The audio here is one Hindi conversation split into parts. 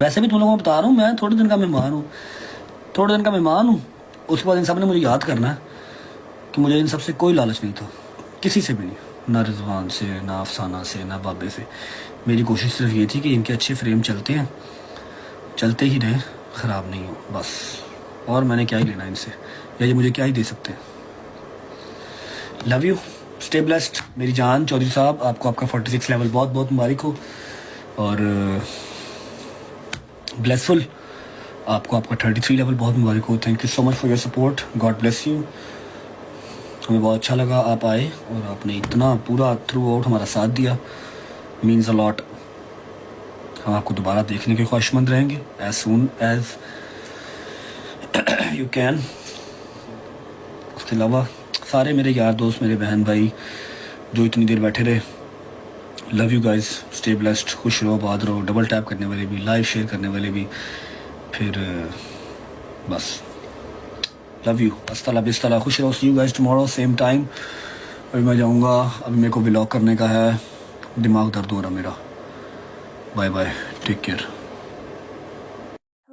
वैसे भी तुम लोगों को बता रहा हूँ, मैं थोड़े दिन का मेहमान हूँ, थोड़े दिन का मेहमान हूँ। उसके बाद इन सब ने मुझे याद करना है कि मुझे इन सब से कोई लालच नहीं था, किसी से भी नहीं, ना रिजवान से, ना अफसाना से, ना बाबे से। मेरी कोशिश सिर्फ ये थी कि इनके अच्छे फ्रेम चलते हैं, चलते ही रहें, ख़राब नहीं हो बस। और मैंने क्या ही लेना इनसे, या ये मुझे क्या ही दे सकते हैं। लव यू, स्टे ब्लेस्ड मेरी जान। चौधरी साहब, आपको आपका 46 लेवल बहुत बहुत मुबारक हो, और ब्लेसफुल आपको आपका 33 लेवल बहुत मुबारक हो। Thank you so much for your support, God bless you. हमें बहुत अच्छा लगा आप आए और आपने इतना पूरा थ्रू आउट हमारा साथ दिया, मीन्स अ लॉट। हम आपको दोबारा देखने के ख्वाहिशमंद रहेंगे as soon as you can. उसके अलावा सारे मेरे यार दोस्त, मेरे बहन भाई जो इतनी देर बैठे रहे, love you guys, stay blessed, खुश रहो, आबाद रहो। डबल टैप करने वाले भी, लाइव शेयर करने वाले भी, फिर बस लव यू, अस्ताला बिस्ताला, खुश रहो। See you guys tomorrow same time. अभी मैं जाऊँगा, अभी मेरे को व्लॉग करने का है, दिमाग दर्द हो रहा मेरा। Bye bye, take care.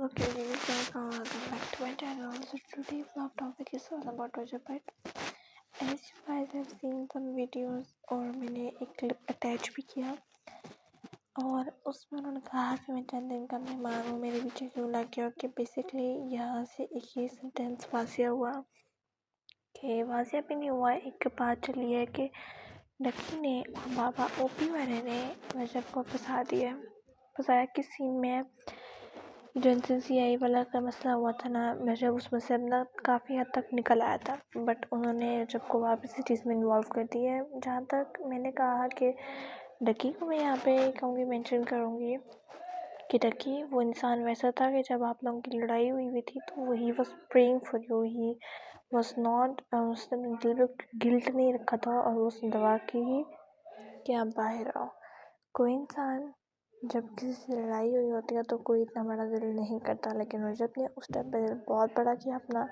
Okay, welcome back to my channel. So today vlog topic is all about Rajapet. As you guys have seen some videos और मैंने एक क्लिप अटैच भी किया और उसमें उन्होंने कहा कि मैं चंद दिन का मेहमान हूँ, मेरे पीछे क्यों लग गया। कि बेसिकली यहाँ से एक ये सेंटेंस वासिया हुआ कि वासिया भी नहीं हुआ, एक बात चली है कि डक्की ने और बाबा ओपी वाले ने रजब को फंसा दिया। फंसाया किस सीन में है, जो NCCI वाला का मसला हुआ था ना, रजब उसमें से अपना काफ़ी हद तक निकल आया था, बट उन्होंने रजब को वापस इस चीज़ में इन्वॉल्व कर दिया है। जहाँ तक मैंने कहा कि डकी को मैं यहाँ पे कहूँगी, मेंशन करूँगी कि डकी वो इंसान वैसा था कि जब आप लोगों की लड़ाई हुई थी तो he was praying for you, he was not, उसने दिल में गिल्ट नहीं रखा था और उसने दवा की कि आप बाहर आओ। कोई इंसान जब किसी से लड़ाई हुई होती है तो कोई इतना बड़ा दिल नहीं करता, लेकिन रजब ने उस टाइम पर दिल बहुत बड़ा किया अपना।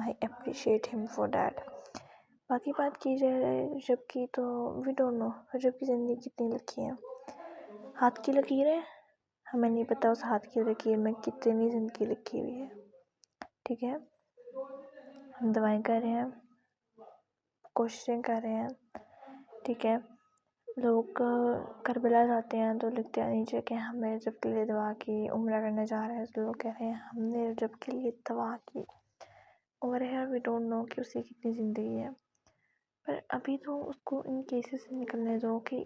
I appreciate him for that. बाकी बात की जाए रजब की तो वी डोंट नो रजब की ज़िंदगी कितनी लिखी है। हाथ की लकीरें हमें नहीं पता उस हाथ की लकीर में कितनी ज़िंदगी लिखी हुई है। ठीक है, हम दवाएं कर रहे हैं, कोशिशें कर रहे हैं। ठीक है, लोग करबला जाते हैं तो लिखते हैं नीचे कि हमने रजब के लिए दुआ की, उम्रा करने जा रहे हैं तो लोग कह रहे हैं हमने रजब के लिए दुआ की। और है वी डोंट नो कि उसकी कितनी ज़िंदगी है, पर अभी तो उसको इन केसेस से निकलने दो कि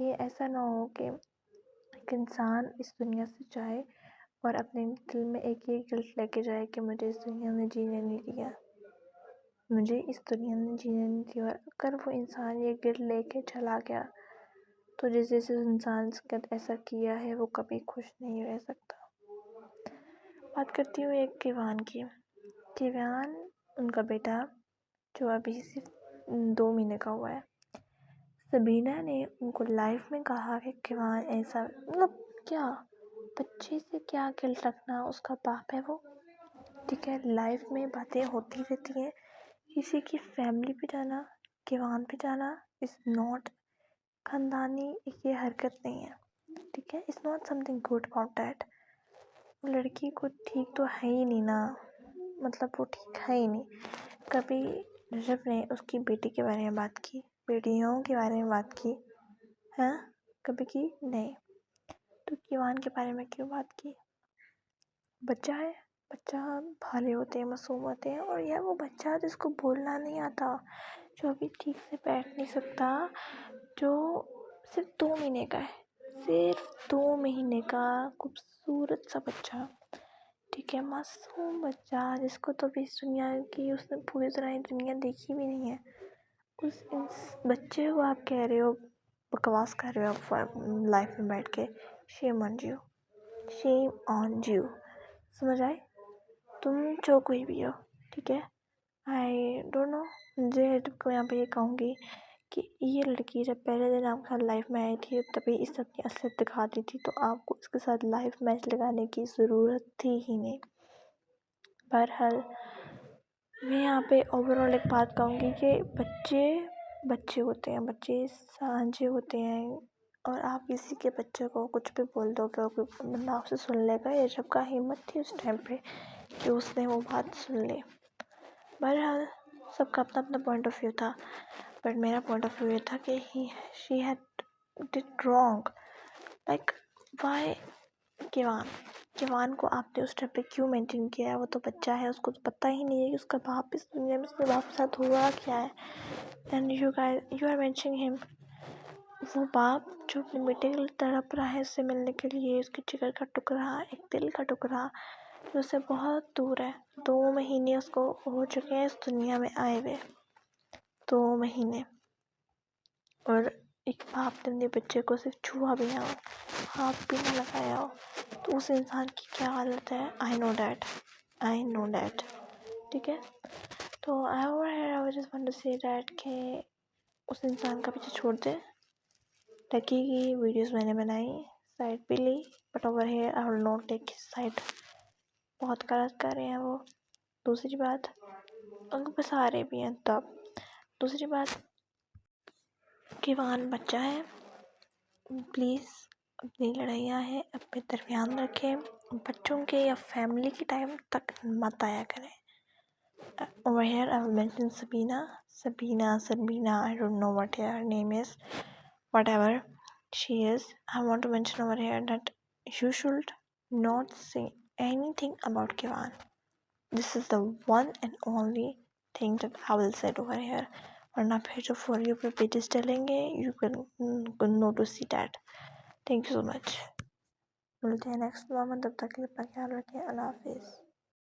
ये ऐसा ना हो कि एक इंसान इस दुनिया से जाए और अपने दिल में एक ये गिल्ट लेके जाए कि मुझे इस दुनिया में जीने नहीं दिया, मुझे इस दुनिया में जीने नहीं दिया। और अगर वो इंसान ये गिल्ट लेके चला गया तो जिस जिस इंसान के साथ ऐसा किया है वो कभी खुश नहीं रह सकता। बात करती हूँ एक किवान की। किवान उनका बेटा जो अभी सिर्फ 2 महीने का हुआ है। सबीना ने उनको लाइफ में कहा कि किवान ऐसा, मतलब क्या बच्चे से क्या गिल्ट रखना, उसका बाप है वो। ठीक है, लाइफ में बातें होती रहती हैं। किसी की फैमिली पे जाना, किवान पे जाना इज़ नॉट ख़ानदानी, ये हरकत नहीं है। ठीक है, it's not something good about that. लड़की को ठीक तो है ही नहीं ना, मतलब वो ठीक है ही नहीं। कभी रजब ने उसकी बेटी के बारे में बात की, बेटियों के बारे में बात की, हाँ कभी की नहीं। तो किवान के बारे में क्यों बात की? बच्चा है, बच्चा भाले होते हैं, मासूम होते हैं, और यह वो बच्चा जिसको बोलना नहीं आता, जो अभी ठीक से बैठ नहीं सकता, जो सिर्फ 2 महीने का है, सिर्फ 2 महीने का खूबसूरत सा बच्चा। ठीक है, मासूम बच्चा जिसको तो अभी इस दुनिया की उसने पूरी तरह ये दुनिया देखी भी नहीं है। उस बच्चे को आप कह रहे हो, बकवास कर रहे हो आप लाइफ में बैठ के। Shame on you, shame on you. समझ आए? तुम जो कोई भी हो, ठीक है, आई डोंट नो। मुझे तुमको यहाँ पे ये कहूँगी कि ये लड़की जब पहले दिन आपके साथ लाइफ में आई थी तभी इस अपनी असलियत दिखाती थी, तो आपको इसके साथ लाइफ मैच लगाने की ज़रूरत थी ही नहीं। बहरहाल मैं यहाँ पे ओवरऑल एक बात कहूँगी कि बच्चे बच्चे होते हैं, बच्चे साझे होते हैं, और आप किसी के बच्चे को कुछ भी बोल दोगे और कोई बंदा आपसे सुन लेगा, ये सबका हिम्मत थी उस टाइम पे कि उसने वो बात सुन ली। बहरहाल सबका अपना अपना पॉइंट ऑफ व्यू था, बट मेरा पॉइंट ऑफ व्यू ये था कि she had did wrong. Like why किवान को आपने उस टाइम पे क्यों मेंटेन किया है? वो तो बच्चा है, उसको तो पता ही नहीं है कि उसका बाप इस दुनिया में, उसके बाप के साथ हुआ क्या है। And you are mentioning him. वो बाप जो अपने बेटे के लिए तड़प रहा है उससे मिलने के लिए, उसके जिगर का टुकड़ा, एक दिल का टुकड़ा जो उससे बहुत दूर है। 2 महीने उसको हो चुके हैं इस दुनिया में आए हुए, 2 महीने, और एक बाप ने अपने बच्चे को सिर्फ छुआ भी ना हो, हाथ भी ना लगाया हो, तो उस इंसान की क्या हालत है। I know that. ठीक है, तो I just want to say that कि उस इंसान का पीछे छोड़ दे। टकी की वीडियोस मैंने बनाई, साइड भी ली, but over here I will not take his side. बहुत गलत कर रहे हैं वो। दूसरी बात, उनको फंसा रहे भी हैं तब। दूसरी बात, किवान बच्चा है, प्लीज़ अपनी लड़ाइयाँ हैं अपने दरमियान रखें, बच्चों के या फैमिली के टाइम तक मत आया करें। Over here I will mention Sabina, I don't know what her name is, whatever she is. I want to mention over here that you should not say anything about Kivan. This is the one and only thing that I will say over here. वरना फिर जो for you पे pages डालेंगे, you can know to see that. Thank you so much. मिलते हैं नेक्स्ट ब्लॉग में, तब तक के लिए अपना ख्याल रखें। अल्लाह हाफिज़।